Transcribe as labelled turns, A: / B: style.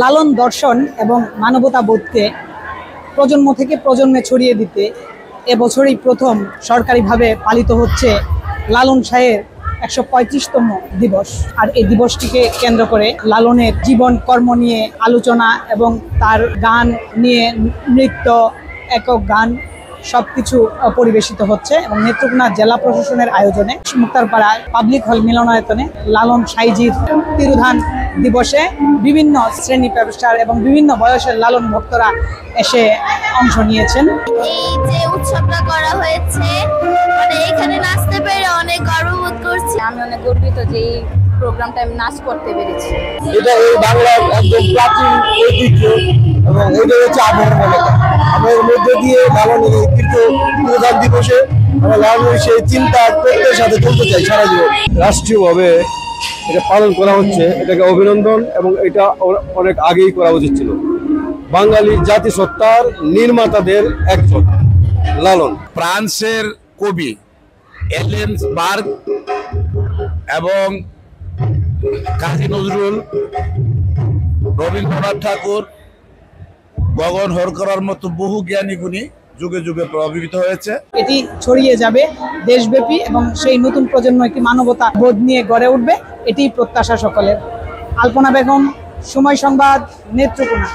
A: লালন দর্শন এবং মানবতা বোধকে প্রজন্ম থেকে প্রজন্মে ছড়িয়ে দিতে এবছরই প্রথম সরকারিভাবে পালিত হচ্ছে লালন শাহের ১৩৫তম দিবস। আর এই দিবসটিকে কেন্দ্র করে লালনের জীবন কর্ম নিয়ে আলোচনা এবং তার গান নিয়ে নৃত্য, একক গান সবকিছু পরিবেশিত হচ্ছে এবং নেত্রকোনা জেলা প্রশাসনের আয়োজনে মুক্তারপাড়া পাবলিক হল মিলনায়তনে লালন সাইজির তিরোধান দিবসে বিভিন্ন শ্রেণী পেশার এবং বিভিন্ন বয়সের লালন ভক্তরা এসে অংশ নিয়েছেন।
B: এই যে উৎসবটা করা হয়েছে, মানে এখানে নাচতে পেরে অনেক গর্ববোধ করছি।
C: আমি অনেক গর্বিত যে এই প্রোগ্রামটা আমি নাচ করতে পেরেছি।
D: এটা এই বাংলার একদম প্রাচীন ঐতিহ্য এবং এটা হচ্ছে আবহাওয়া। আমাদের মধ্যে দিয়ে লালনের এই তিরোধান দিবসে আমরা লালনের সেই চিন্তা প্রত্যেকের সাথে চলতে চাই সারা জীবন। রাষ্ট্রীয়ভাবে এটা পালন করা হচ্ছে, এটাকে অভিনন্দন এবং এটা অনেক আগেই করা উচিত ছিল। বাঙালির জাতিসত্তার নির্মাতাদের একজন লালন।
E: ফ্রান্সের কবি এলেন্স বার্গ এবং কাজী নজরুল, রবীন্দ্রনাথ ঠাকুর, গগন হরকরার মতো বহু জ্ঞানী গুণী যুগে যুগে প্রভাবিত হয়েছে।
A: এটি ছড়িয়ে যাবে দেশব্যাপী এবং সেই নতুন প্রজন্ম একটি মানবতা বোধ নিয়ে গড়ে উঠবে, এটি প্রত্যাশা সকলের। আলপনা বেগম, সময় সংবাদ, নেত্রকোনা।